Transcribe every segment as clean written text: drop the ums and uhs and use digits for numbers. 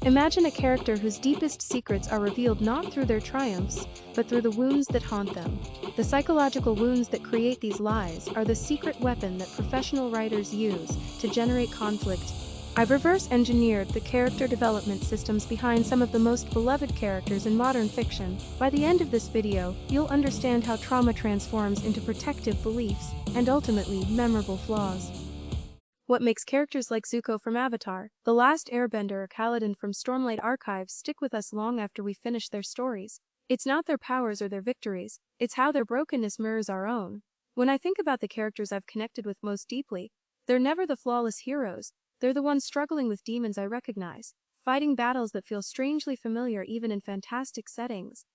Imagine a character whose deepest secrets are revealed not through their triumphs, but through the wounds that haunt them. The psychological wounds that create these lies are the secret weapon that professional writers use to generate conflict. I've reverse engineered the character development systems behind some of the most beloved characters in modern fiction. By the end of this video, you'll understand how trauma transforms into protective beliefs and ultimately memorable flaws. What makes characters like Zuko from Avatar, The Last Airbender, or Kaladin from Stormlight archives stick with us long after we finish their stories? It's not their powers or their victories, it's how their brokenness mirrors our own. When I think about the characters I've connected with most deeply, they're never the flawless heroes, they're the ones struggling with demons I recognize, fighting battles that feel strangely familiar even in fantastic settings.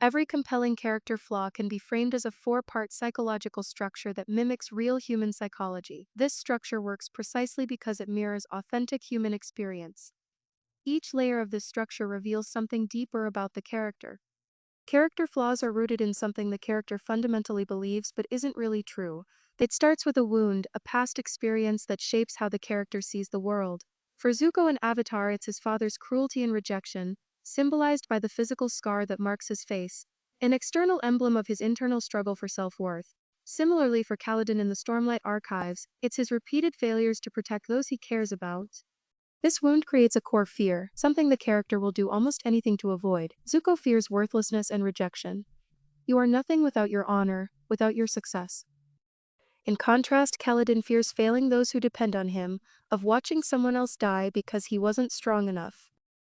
Every compelling character flaw can be framed as a four-part psychological structure that mimics real human psychology. This structure works precisely because it mirrors authentic human experience. Each layer of this structure reveals something deeper about the character. Character flaws are rooted in something the character fundamentally believes but isn't really true. It starts with a wound, a past experience that shapes how the character sees the world. For Zuko in Avatar, it's his father's cruelty and rejection, symbolized by the physical scar that marks his face, an external emblem of his internal struggle for self-worth. Similarly, for Kaladin in the Stormlight archives, it's his repeated failures to protect those he cares about. This wound creates a core fear, something the character will do almost anything to avoid. Zuko fears worthlessness and rejection. You are nothing without your honor, without your success. In contrast, Kaladin fears failing those who depend on him, of watching someone else die because he wasn't strong enough.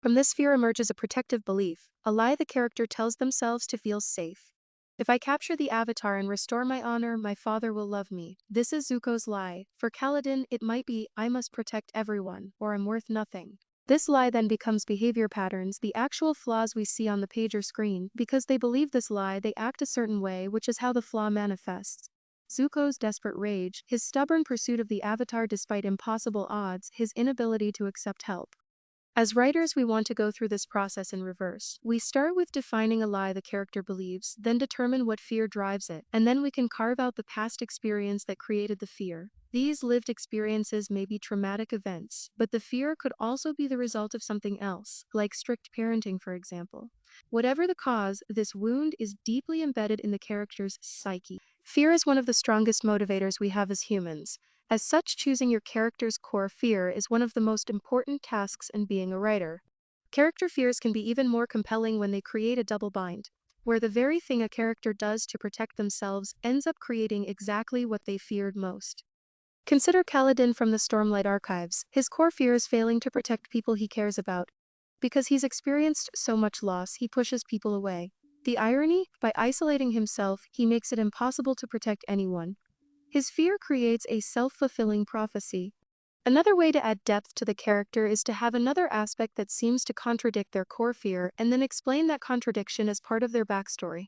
From this fear emerges a protective belief, a lie the character tells themselves to feel safe. If I capture the Avatar and restore my honor, my father will love me. This is Zuko's lie. For Kaladin, it might be, I must protect everyone, or I'm worth nothing. This lie then becomes behavior patterns, the actual flaws we see on the page or screen. Because they believe this lie, they act a certain way, which is how the flaw manifests. Zuko's desperate rage, his stubborn pursuit of the Avatar despite impossible odds, his inability to accept help. As writers, we want to go through this process in reverse. We start with defining a lie the character believes, then determine what fear drives it, and then we can carve out the past experience that created the fear. These lived experiences may be traumatic events, but the fear could also be the result of something else, like strict parenting, for example. Whatever the cause, this wound is deeply embedded in the character's psyche. Fear is one of the strongest motivators we have as humans. As such, choosing your character's core fear is one of the most important tasks in being a writer. Character fears can be even more compelling when they create a double bind, where the very thing a character does to protect themselves ends up creating exactly what they feared most. Consider Kaladin from the Stormlight archives. His core fear is failing to protect people he cares about. Because he's experienced so much loss, he pushes people away. The irony? By isolating himself, he makes it impossible to protect anyone. His fear creates a self-fulfilling prophecy. Another way to add depth to the character is to have another aspect that seems to contradict their core fear and then explain that contradiction as part of their backstory.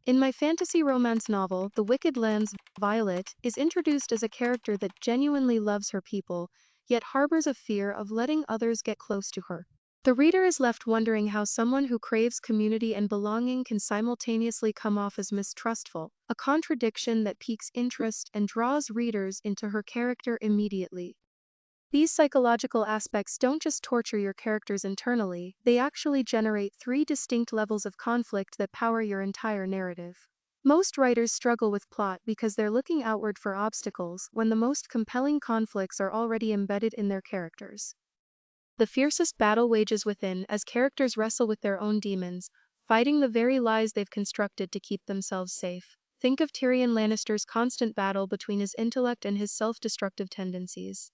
In my fantasy romance novel, The Wicked Lands, Violet is introduced as a character that genuinely loves her people, yet harbors a fear of letting others get close to her. The reader is left wondering how someone who craves community and belonging can simultaneously come off as mistrustful, a contradiction that piques interest and draws readers into her character immediately. These psychological aspects don't just torture your characters internally, they actually generate three distinct levels of conflict that power your entire narrative. Most writers struggle with plot because they're looking outward for obstacles when the most compelling conflicts are already embedded in their characters. The fiercest battle wages within as characters wrestle with their own demons, fighting the very lies they've constructed to keep themselves safe. Think of Tyrion Lannister's constant battle between his intellect and his self-destructive tendencies.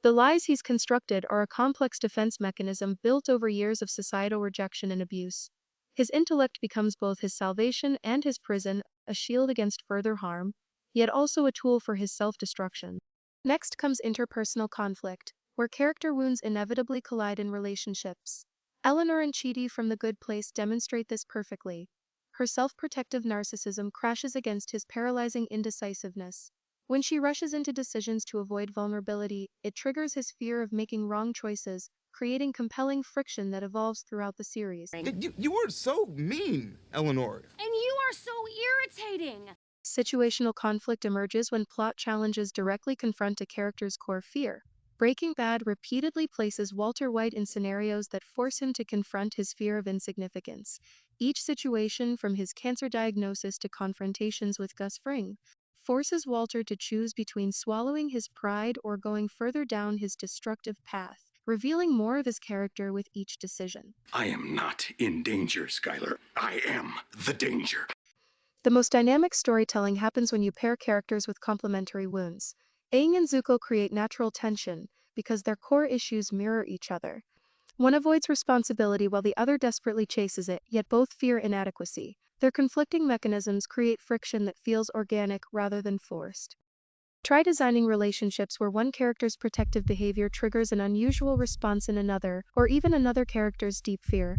The lies he's constructed are a complex defense mechanism built over years of societal rejection and abuse. His intellect becomes both his salvation and his prison, a shield against further harm, yet also a tool for his self-destruction. Next comes interpersonal conflict, where character wounds inevitably collide in relationships. Eleanor and Chidi from The Good Place demonstrate this perfectly. Her self-protective narcissism crashes against his paralyzing indecisiveness. When she rushes into decisions to avoid vulnerability, it triggers his fear of making wrong choices, creating compelling friction that evolves throughout the series. You were so mean, Eleanor. And you are so irritating. Situational conflict emerges when plot challenges directly confront a character's core fear. Breaking Bad repeatedly places Walter White in scenarios that force him to confront his fear of insignificance. Each situation, from his cancer diagnosis to confrontations with Gus Fring, forces Walter to choose between swallowing his pride or going further down his destructive path, revealing more of his character with each decision. I am not in danger, Skylar. I am the danger. The most dynamic storytelling happens when you pair characters with complementary wounds. Aang and Zuko create natural tension because their core issues mirror each other. One avoids responsibility while the other desperately chases it, yet both fear inadequacy. Their conflicting mechanisms create friction that feels organic rather than forced. Try designing relationships where one character's protective behavior triggers an unusual response in another, or even another character's deep fear.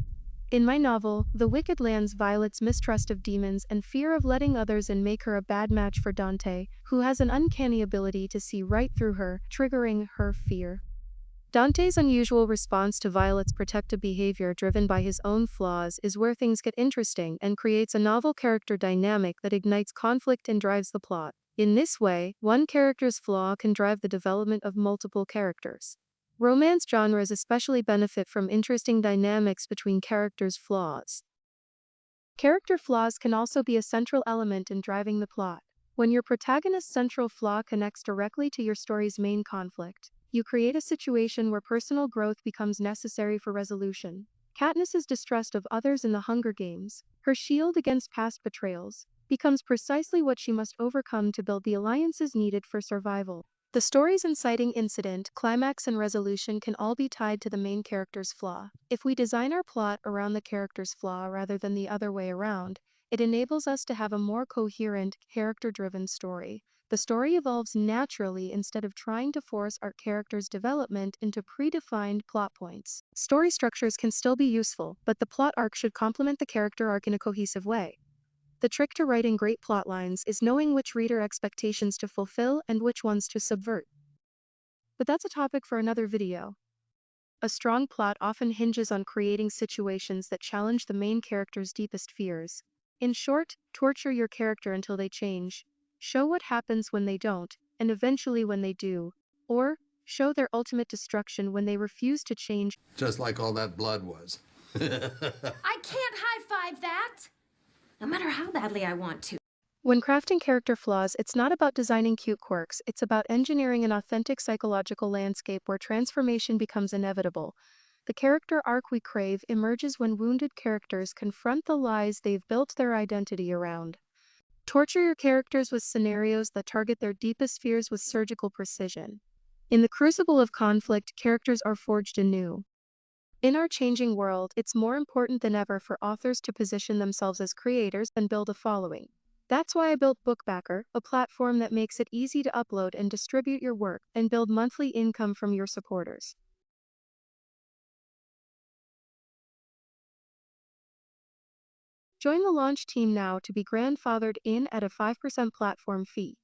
In my novel, The Wicked Lands, Violet's mistrust of demons and fear of letting others in make her a bad match for Dante, who has an uncanny ability to see right through her, triggering her fear. Dante's unusual response to Violet's protective behavior driven by his own flaws is where things get interesting and creates a novel character dynamic that ignites conflict and drives the plot. In this way, one character's flaw can drive the development of multiple characters. Romance genres especially benefit from interesting dynamics between characters' flaws. Character flaws can also be a central element in driving the plot. When your protagonist's central flaw connects directly to your story's main conflict, you create a situation where personal growth becomes necessary for resolution. Katniss's distrust of others in the Hunger Games, her shield against past betrayals, becomes precisely what she must overcome to build the alliances needed for survival. The story's inciting incident, climax, and resolution can all be tied to the main character's flaw. If we design our plot around the character's flaw rather than the other way around, it enables us to have a more coherent, character-driven story. The story evolves naturally instead of trying to force our character's development into predefined plot points. Story structures can still be useful, but the plot arc should complement the character arc in a cohesive way. The trick to writing great plot lines is knowing which reader expectations to fulfill and which ones to subvert. But that's a topic for another video. A strong plot often hinges on creating situations that challenge the main character's deepest fears. In short, torture your character until they change. Show what happens when they don't, and eventually when they do. Or, show their ultimate destruction when they refuse to change. Just like all that blood was. I can't high-five that! No matter how badly I want to. When crafting character flaws, it's not about designing cute quirks, it's about engineering an authentic psychological landscape where transformation becomes inevitable. The character arc we crave emerges when wounded characters confront the lies they've built their identity around. Torture your characters with scenarios that target their deepest fears with surgical precision. In the crucible of conflict, characters are forged anew. In our changing world, it's more important than ever for authors to position themselves as creators and build a following. That's why I built BookBackr, a platform that makes it easy to upload and distribute your work and build monthly income from your supporters. Join the launch team now to be grandfathered in at a 5% platform fee.